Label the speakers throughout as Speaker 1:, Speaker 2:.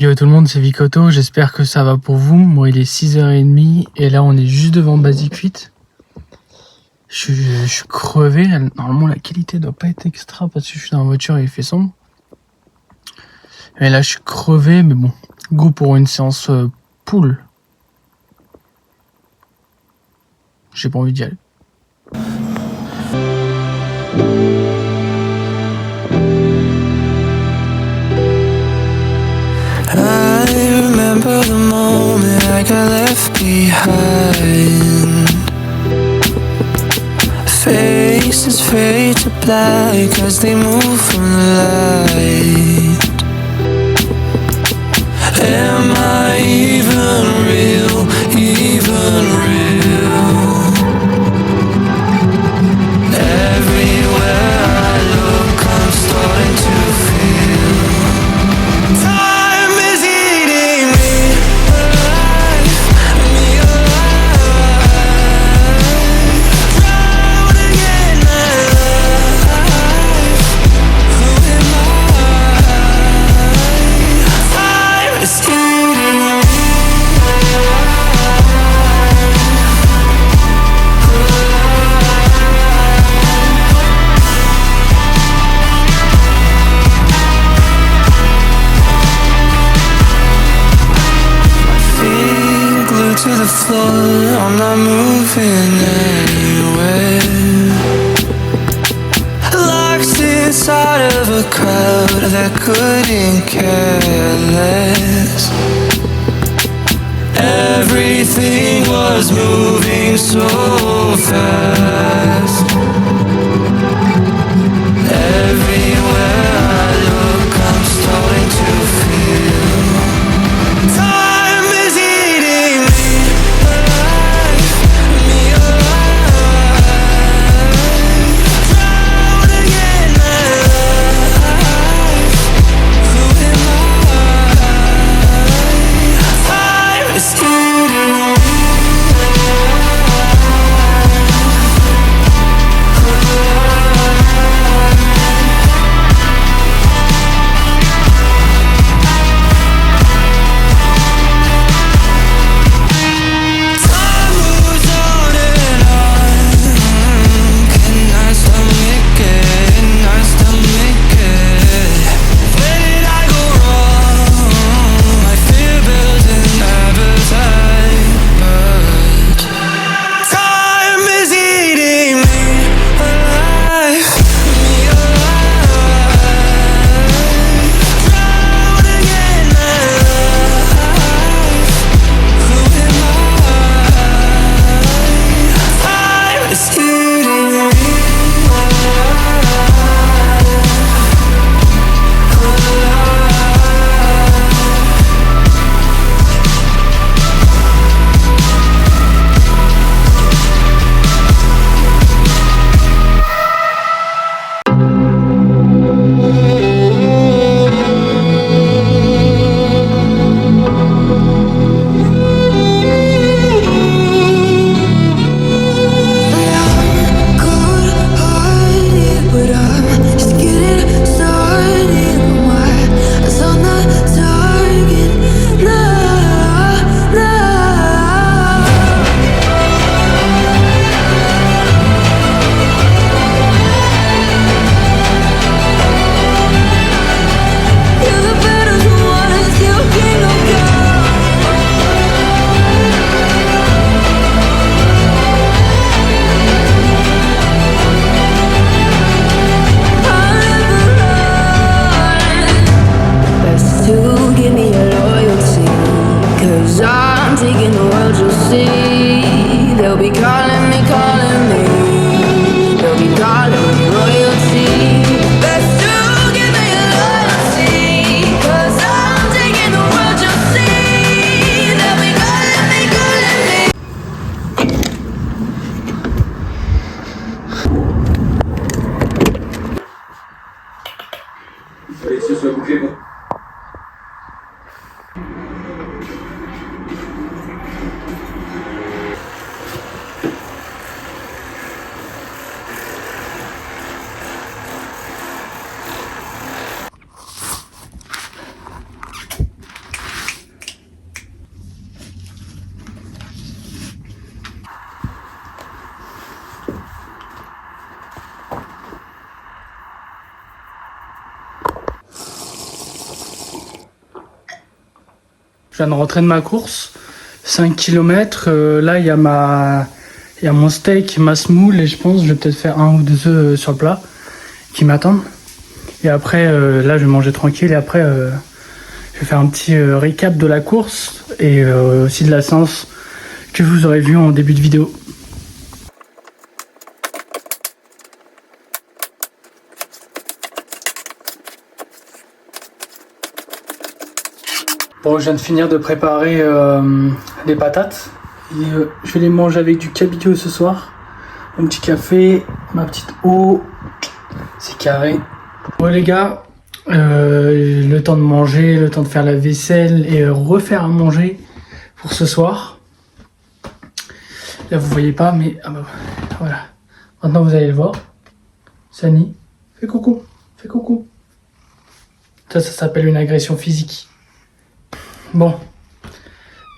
Speaker 1: Yo tout le monde, c'est Vicoto, j'espère que ça va pour vous. Moi il est 6h30 et là on est juste devant Basic Fit. Je suis crevé, normalement la qualité doit pas être extra parce que je suis dans la voiture et il fait sombre. Et là je suis crevé mais bon, go pour une séance pool. J'ai pas envie d'y aller.
Speaker 2: I remember the moment I got left behind. Faces fade to black as they move from the light. Am I even real, even real? Everywhere I look, I'm starting to feel time is eating me alive, me alive. Drowning in my life. Who am I? Time is eating me alive. Feet glued to the floor, I'm not moving anywhere. Lost inside of a crowd that couldn't care less. Everything was moving so fast. Everywhere I look, I'm starting to feel time is eating me alive, me alive. Drowning in my life. Who am I? Time is eating me alive. Time moves on and on. Can I stomach it? Can I stomach it? Where did I go wrong? My fear built an appetite, but time is eating me alive, me alive. Drowning in my life. Who am I? Time is eating me alive. Cold-hearted, but I'm just getting started. My eyes on the target. No, no. You're the better one, still king of best to give me your loyalty, 'cause I'm taking the world, you'll see. They'll be calling me, they'll be calling me royalty. Best to give me your loyalty, 'cause I'm taking the world, you'll see. They'll be calling me,
Speaker 3: Fallait que ce soit bouclé, quoi.
Speaker 1: Je viens de rentrer de ma course. 5 km. Là, il y a mon steak, ma semoule et je pense que je vais peut-être faire 1 ou 2 œufs sur le plat qui m'attendent. Et après, là, je vais manger tranquille et après, je vais faire un petit récap de la course et aussi de la séance que vous aurez vu en début de vidéo. Bon, je viens de finir de préparer les patates. Et, je vais les manger avec du cabillaud ce soir. Mon petit café, ma petite eau. C'est carré. Bon les gars, le temps de manger, le temps de faire la vaisselle et refaire à manger pour ce soir. Là vous voyez pas mais ah bah, voilà. Maintenant vous allez le voir. Sani, fais coucou, fais coucou. Ça s'appelle une agression physique. Bon,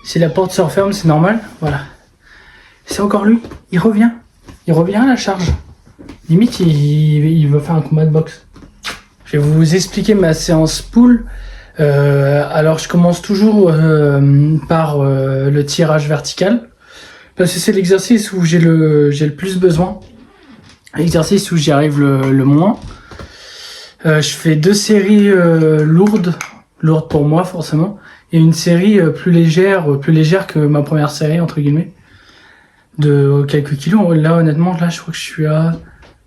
Speaker 1: si la porte se referme, c'est normal, voilà. C'est encore lui, il revient à la charge. Limite, il veut faire un combat de boxe. Je vais vous expliquer ma séance pull. Alors, je commence toujours par le tirage vertical. Parce que c'est l'exercice où j'ai le plus besoin. L'exercice où j'y arrive le moins. Je fais 2 séries lourdes pour moi forcément. Et une série plus légère que ma première série, entre guillemets, de quelques kilos. Là, honnêtement, là, je crois que je suis à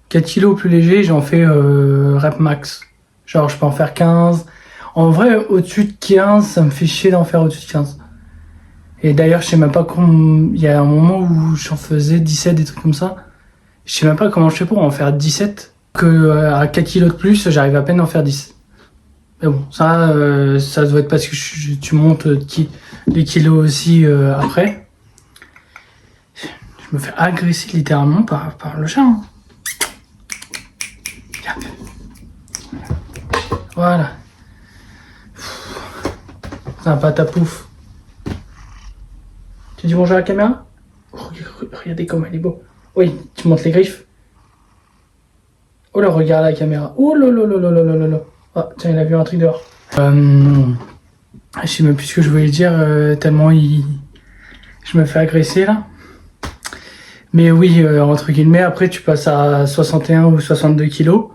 Speaker 1: 4 kilos plus léger, j'en fais rep max. Genre, je peux en faire 15. En vrai, au-dessus de 15, ça me fait chier d'en faire au-dessus de 15. Et d'ailleurs, je sais même pas comment... Il y a un moment où j'en faisais 17, des trucs comme ça. Je sais même pas comment je fais pour en faire 17. À 4 kilos de plus, j'arrive à peine à en faire 10. Mais bon, ça doit être parce que tu montes les kilos aussi après. Je me fais agresser littéralement par le chat. Hein. Voilà. C'est un patapouf. Tu dis bonjour à la caméra? Regardez comme elle est beau. Oui, tu montes les griffes. Oh là, regarde la caméra. Oh là là là là là là là. Oh, tiens, il a vu un truc dehors. Je sais même plus ce que je voulais dire, tellement je me fais agresser là. Mais oui, entre guillemets, après tu passes à 61 ou 62 kilos.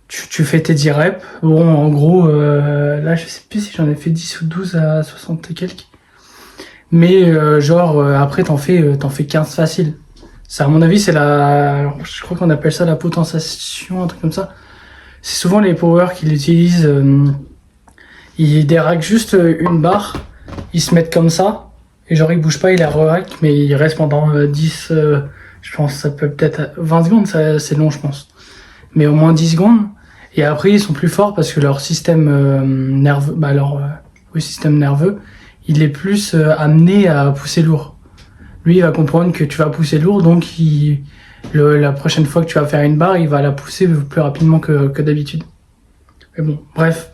Speaker 1: Tu fais tes 10 reps. Bon, en gros, là je sais plus si j'en ai fait 10 ou 12 à 60 et quelques. Mais après t'en fais 15 facile. Ça, à mon avis, c'est je crois qu'on appelle ça la potentiation, un truc comme ça. C'est souvent les powers qui l'utilisent. Ils déraquent juste une barre, ils se mettent comme ça, et genre ils bougent pas, ils la re-raquent, mais ils restent pendant 10, je pense, ça peut peut-être 20 secondes, c'est long, je pense. Mais au moins 10 secondes, et après ils sont plus forts parce que leur système nerveux, système nerveux, il est plus amené à pousser lourd. Lui, il va comprendre que tu vas pousser lourd, donc la prochaine fois que tu vas faire une barre, il va la pousser plus rapidement que d'habitude. Mais bon, bref.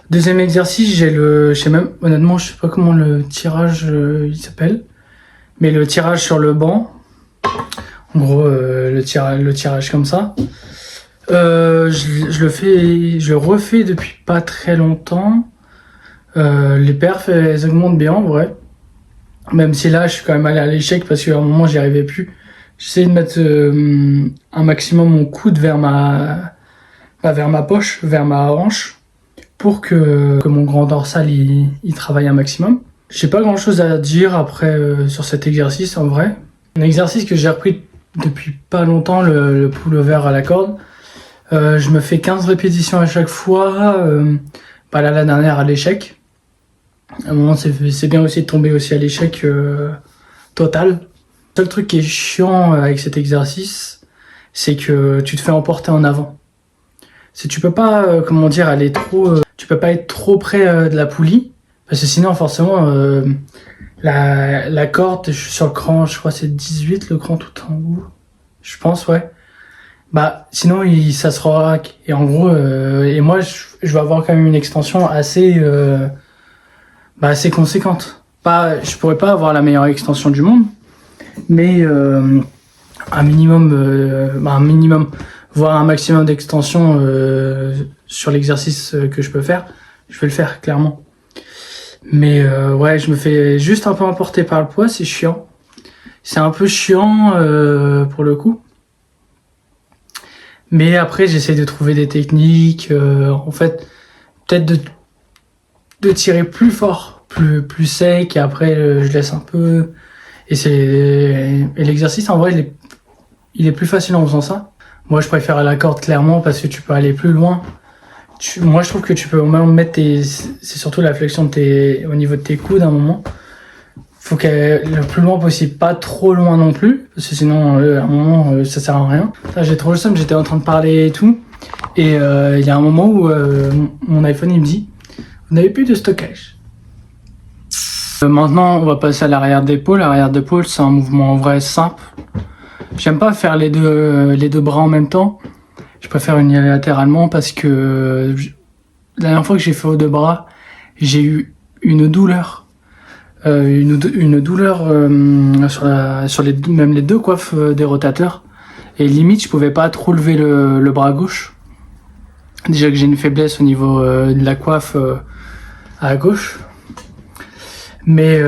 Speaker 1: Deuxième exercice, honnêtement, je sais pas comment le tirage il s'appelle, mais le tirage sur le banc. En gros, le tirage comme ça. Je le refais depuis pas très longtemps. Les perfs, elles augmentent bien en vrai. Même si là, je suis quand même allé à l'échec parce qu'à un moment, j'y arrivais plus. J'essayais de mettre un maximum mon coude vers ma poche, vers ma hanche, pour que mon grand dorsal il travaille un maximum. J'ai pas grand chose à dire après sur cet exercice en vrai. Un exercice que j'ai repris depuis pas longtemps, le pull-over à la corde. Je me fais 15 répétitions à chaque fois. Là, la dernière à l'échec. À un moment, c'est bien aussi de tomber aussi à l'échec total. Le seul truc qui est chiant avec cet exercice, c'est que tu te fais emporter en avant. Tu peux pas, aller trop... tu peux pas être trop près de la poulie, parce que sinon, forcément, la corde, je suis sur le cran, je crois que c'est 18, le cran tout en haut. Je pense, ouais. Sinon, ça se raque. Et en gros, et moi, je vais avoir quand même une extension assez conséquente. Je pourrais pas avoir la meilleure extension du monde, mais un minimum, voire un maximum d'extension sur l'exercice que je peux faire, je vais le faire clairement. Mais ouais, je me fais juste un peu emporter par le poids, c'est chiant. C'est un peu chiant pour le coup. Mais après, j'essaie de trouver des techniques. En fait, peut-être de tirer plus fort, plus sec, et après, je laisse un peu. Et l'exercice, en vrai, il est plus facile en faisant ça. Moi, je préfère la corde clairement parce que tu peux aller plus loin. Moi, je trouve que tu peux au moins mettre c'est surtout la flexion au niveau de tes coudes à un moment. Faut qu'elle le plus loin possible, pas trop loin non plus, parce que sinon, à un moment, ça sert à rien. Là, j'ai trop le seum, j'étais en train de parler et tout. Et il y a un moment où mon iPhone, il me dit « Vous n'avez plus de stockage ». Maintenant, on va passer à l'arrière d'épaule. L'arrière d'épaule, c'est un mouvement en vrai simple. J'aime pas faire les deux bras en même temps. Je préfère unilatéralement parce que la dernière fois que j'ai fait aux deux bras, j'ai eu une douleur. Une douleur sur même les deux coiffes des rotateurs. Et limite, je pouvais pas trop lever le bras gauche. Déjà que j'ai une faiblesse au niveau de la coiffe à gauche. Mais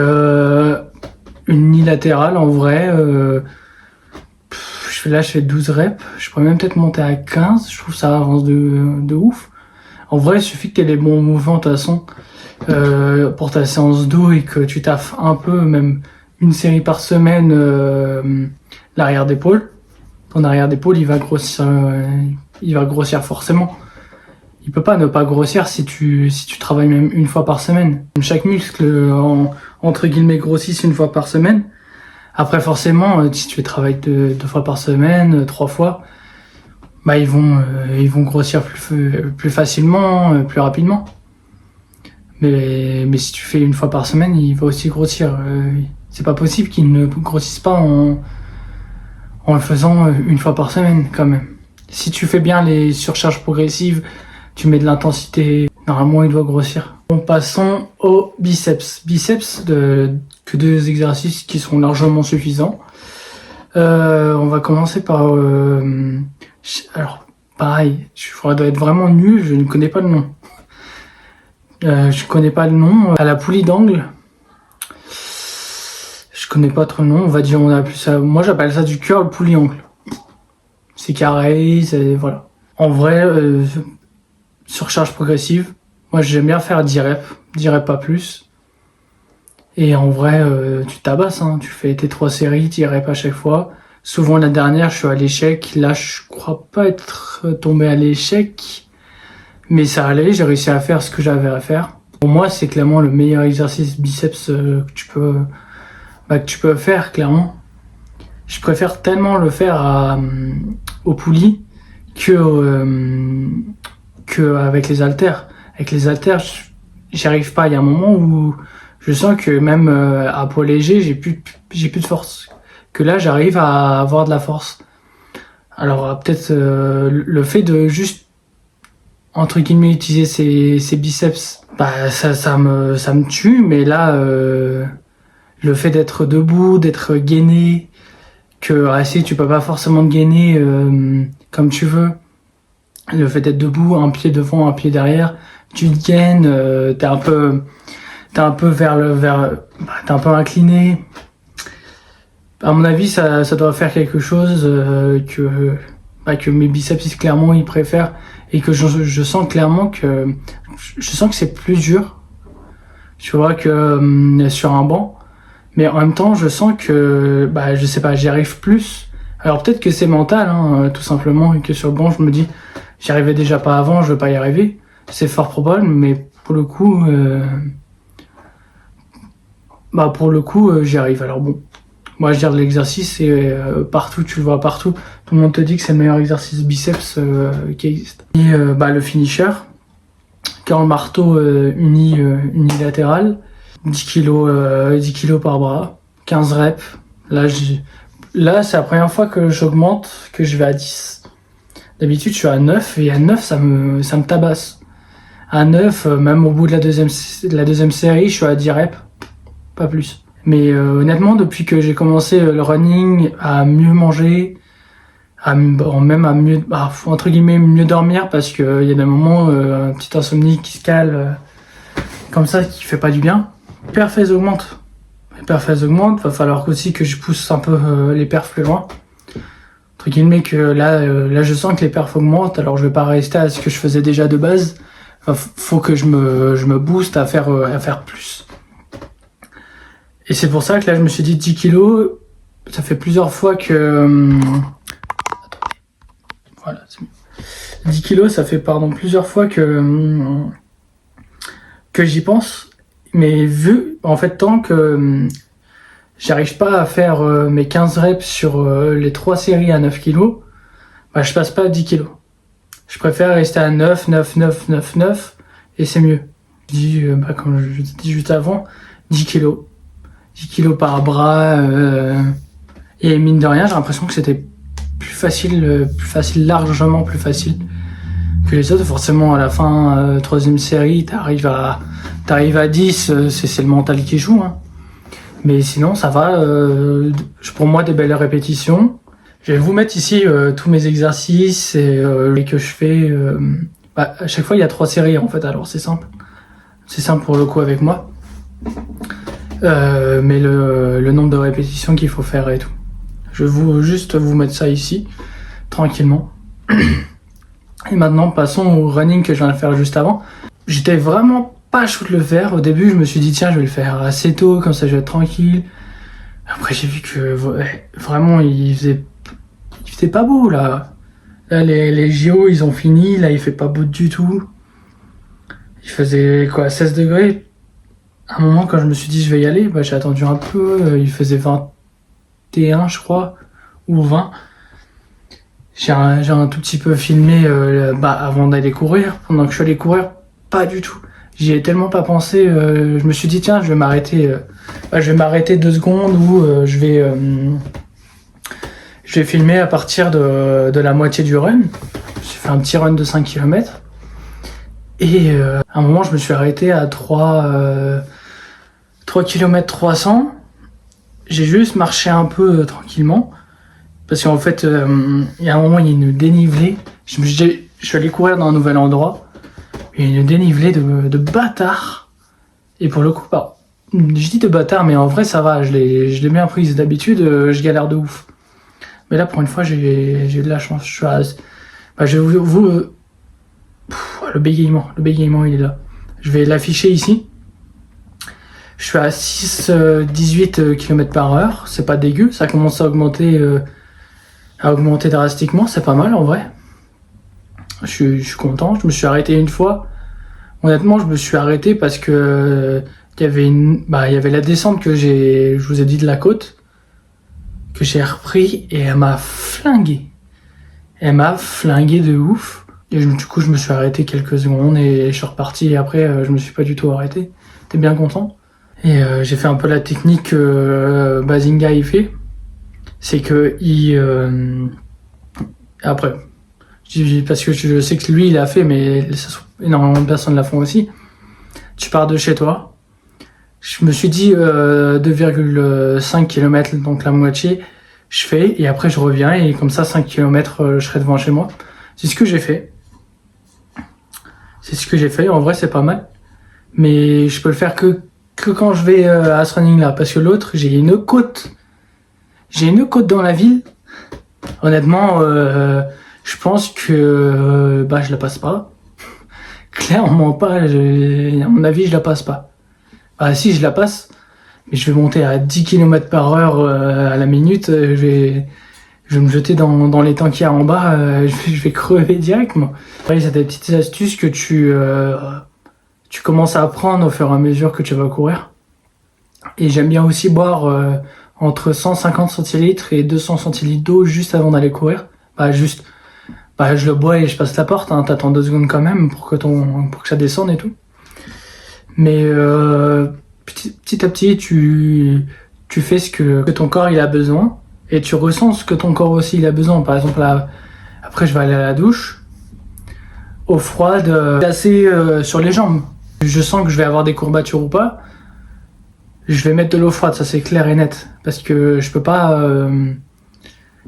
Speaker 1: unilatérale, en vrai, là je fais 12 reps. Je pourrais même peut-être monter à 15. Je trouve que ça avance de ouf. En vrai, il suffit que tu aies les bons mouvements de toute façon. Pour ta séance dos et que tu taffes un peu, même une série par semaine, l'arrière d'épaule. Ton arrière d'épaule, il va grossir forcément. Il peut pas ne pas grossir si tu travailles même une fois par semaine. Chaque muscle, entre guillemets, grossisse une fois par semaine. Après, forcément, si tu travailles deux fois par semaine, 3 fois, bah ils vont grossir plus facilement, plus rapidement. Mais si tu fais une fois par semaine, il va aussi grossir. C'est pas possible qu'il ne grossisse pas en le faisant une fois par semaine quand même. Si tu fais bien les surcharges progressives, tu mets de l'intensité, normalement il doit grossir. Bon, passons aux biceps. Biceps, que 2 exercices qui sont largement suffisants. On va commencer par... alors, pareil, je dois être vraiment nul, je ne connais pas le nom. Je connais pas le nom. À la poulie d'angle, je connais pas trop le nom. On va dire, on a appelé ça. Moi, j'appelle ça du curl poulie angle. C'est carré, voilà. En vrai, surcharge progressive. Moi, j'aime bien faire 10 reps, pas plus. Et en vrai, tu tabasses, hein. Tu fais tes 3 séries, 10 reps à chaque fois. Souvent, la dernière, je suis à l'échec. Là, je crois pas être tombé à l'échec. Mais ça allait, j'ai réussi à faire ce que j'avais à faire. Pour moi, c'est clairement le meilleur exercice biceps que tu peux faire, clairement. Je préfère tellement le faire au poulie que avec les haltères. Avec les haltères, j'y arrive pas. Il y a un moment où je sens que même à poids léger, j'ai plus de force. Que là, j'arrive à avoir de la force. Alors peut-être le fait de juste entre guillemets utiliser ses biceps, bah ça me tue. Mais là, le fait d'être debout, d'être gainé, que assis tu peux pas forcément te gainer comme tu veux. Le fait d'être debout, un pied devant, un pied derrière, tu te gaines, t'es un peu t'es un peu incliné. À mon avis, ça doit faire quelque chose que mes biceps clairement ils préfèrent et que je sens clairement que c'est plus dur, tu vois, que sur un banc. Mais en même temps, je sens que je sais pas, j'y arrive plus. Alors peut-être que c'est mental, hein, tout simplement, et que sur le banc, je me dis, j'y arrivais déjà pas avant, je veux pas y arriver. C'est fort probable, mais pour le coup, j'y arrive. Alors bon. Moi, je veux dire, l'exercice, c'est partout, tu le vois partout. Tout le monde te dit que c'est le meilleur exercice biceps qui existe. Et le finisher, curl marteau unilatéral, 10 kg par bras, 15 reps. Là, c'est la première fois que j'augmente, que je vais à 10. D'habitude, je suis à 9, et à 9, ça me tabasse. À 9, même au bout de la deuxième série, je suis à 10 reps, pas plus. Mais honnêtement, depuis que j'ai commencé le running, à mieux manger, même à mieux, entre guillemets, mieux dormir, parce qu'il y a des moments, un petit insomnie qui se cale, comme ça qui fait pas du bien. Les perfs elles augmentent. Les perfs elles augmentent, va falloir aussi que je pousse un peu les perfs plus loin. Entre guillemets que là je sens que les perfs augmentent, alors je vais pas rester à ce que je faisais déjà de base. Faut que je me booste à faire plus. Et c'est pour ça que là je me suis dit 10 kilos, ça fait plusieurs fois que... attendez, voilà, c'est mieux. 10 kilos, ça fait plusieurs fois que j'y pense. Mais vu, en fait, tant que j'arrive pas à faire mes 15 reps sur les 3 séries à 9 kilos, bah, je passe pas à 10 kilos. Je préfère rester à 9, 9, 9, 9, 9, et c'est mieux. Je dis, comme je dis juste avant, 10 kilos. 10 kilos par bras, et mine de rien, j'ai l'impression que c'était plus facile, largement plus facile que les autres. Forcément, à la fin, troisième série, t'arrives à 10, c'est le mental qui joue, hein. Mais sinon, ça va, pour moi, des belles répétitions. Je vais vous mettre ici tous mes exercices et que je fais. À chaque fois, il y a 3 séries, en fait, alors c'est simple. C'est simple pour le coup avec moi. Mais le nombre de répétitions qu'il faut faire et tout. Je vais juste vous mettre ça ici, tranquillement. Et maintenant, passons au running que je viens de faire juste avant. J'étais vraiment pas chaud de le faire. Au début, je me suis dit, tiens, je vais le faire assez tôt, comme ça je vais être tranquille. Après, j'ai vu que vraiment, il faisait pas beau, là. Là, les JO, ils ont fini. Là, il fait pas beau du tout. Il faisait, 16 degrés. À un moment, quand je me suis dit, je vais y aller, j'ai attendu un peu. Il faisait 21, je crois, ou 20. J'ai un tout petit peu filmé avant d'aller courir. Pendant que je suis allé courir, pas du tout. J'y ai tellement pas pensé. Je me suis dit, tiens, je vais m'arrêter 2 secondes ou je vais filmer à partir de la moitié du run. J'ai fait un petit run de 5 km. Et à un moment, je me suis arrêté à 3 km 300. J'ai juste marché un peu tranquillement. Parce qu'en fait, il y a un moment, il y a une dénivelée. Je suis allé courir dans un nouvel endroit. Il y a une dénivelée de bâtard. Et pour le coup, je dis de bâtard, mais en vrai, ça va. Je l'ai bien prise. D'habitude, je galère de ouf. Mais là, pour une fois, j'ai de la chance. Je vais le bégaiement, il est là. Je vais l'afficher ici. Je suis à 6,18 km/h. C'est pas dégueu. Ça commence à augmenter drastiquement. C'est pas mal, en vrai. Je suis content. Je me suis arrêté une fois. Honnêtement, je me suis arrêté parce que il y avait la descente que je vous ai dit de la côte, que j'ai repris et elle m'a flingué. Elle m'a flingué de ouf. Et du coup, je me suis arrêté quelques secondes et je suis reparti. Et après, je me suis pas du tout arrêté. J'étais bien content. Et j'ai fait un peu la technique que Bazinga il fait. C'est que après, parce que je sais que lui il a fait, mais énormément de personnes la font aussi. Tu pars de chez toi. Je me suis dit 2,5 km, donc la moitié, je fais et après je reviens et comme ça 5 km je serai devant chez moi. C'est ce que j'ai fait. En vrai c'est pas mal. Mais je peux le faire que quand je vais à ce running là. Parce que l'autre, j'ai une côte dans la ville. Honnêtement, je pense que je la passe pas. Clairement pas. À mon avis, je la passe pas. Si, je la passe. Mais je vais monter à 10 km/h à la minute. Je vais me jeter dans les temps qu'il y a en bas. Je vais crever directement. Après, c'est des petites astuces que tu commences à apprendre au fur et à mesure que tu vas courir. Et j'aime bien aussi boire entre 150 centilitres et 200 centilitres d'eau juste avant d'aller courir. Je le bois et je passe la porte, hein. T'attends 2 secondes quand même pour que ça descende et tout. Mais petit à petit, tu fais ce que ton corps il a besoin et tu ressens ce que ton corps aussi il a besoin. Par exemple, là, après je vais aller à la douche, eau froide, glacée sur les jambes. Je sens que je vais avoir des courbatures ou pas. Je vais mettre de l'eau froide, ça c'est clair et net. Parce que je peux pas...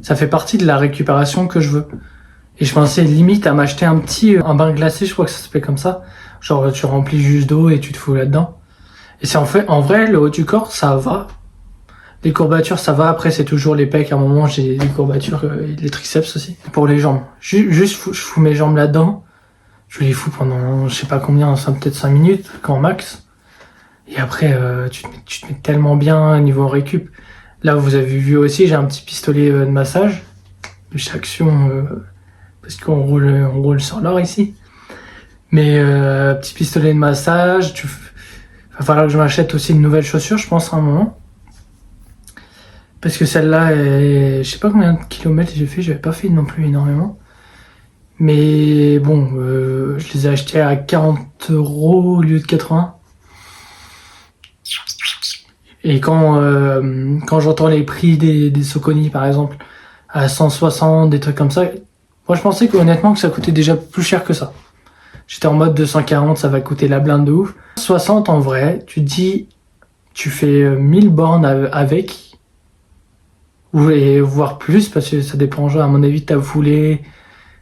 Speaker 1: ça fait partie de la récupération que je veux. Et je pensais limite à m'acheter un bain glacé, je crois que ça s'appelle comme ça. Genre, tu remplis juste d'eau et tu te fous là-dedans. Et c'est en vrai, le haut du corps, ça va. Les courbatures, ça va. Après, c'est toujours les pecs. À un moment, j'ai des courbatures, et les triceps aussi. Pour les jambes. Je fous mes jambes là-dedans. Je les fous pendant, je sais pas combien, peut-être 5 minutes, grand max. Et après, tu te mets tellement bien niveau récup. Là, vous avez vu aussi, j'ai un petit pistolet de massage. De chaque action, parce qu'on roule sur l'or ici. Mais petit pistolet de massage. Va falloir que je m'achète aussi une nouvelle chaussure, je pense, à un moment. Parce que celle-là, je sais pas combien de kilomètres j'ai fait, j'avais pas fait non plus énormément. Mais bon, je les ai achetés à 40 € au lieu de 80. Et quand j'entends les prix des Saucony, par exemple, à 160, des trucs comme ça, moi je pensais honnêtement que ça coûtait déjà plus cher que ça. J'étais en mode 240, ça va coûter la blinde de ouf. 60 en vrai, tu te dis, tu fais 1000 bornes avec, et voire plus, parce que ça dépend, à mon avis, de ta foulée,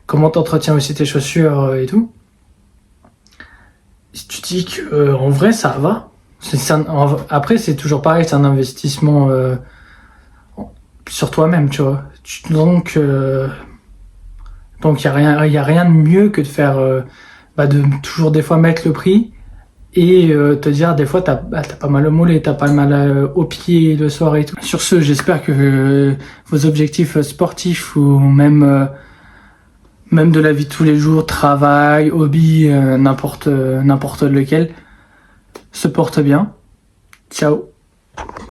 Speaker 1: comment t'entretiens aussi tes chaussures et tout. Si tu te dis que en vrai ça va. Après c'est toujours pareil, c'est un investissement sur toi-même, tu vois. Donc il y a rien de mieux que de faire de toujours des fois mettre le prix et te dire des fois t'as pas mal au mollet, t'as pas mal au pied le soir et tout. Sur ce, j'espère que vos objectifs sportifs ou même de la vie de tous les jours, travail, hobby, n'importe lequel, se portent bien. Ciao.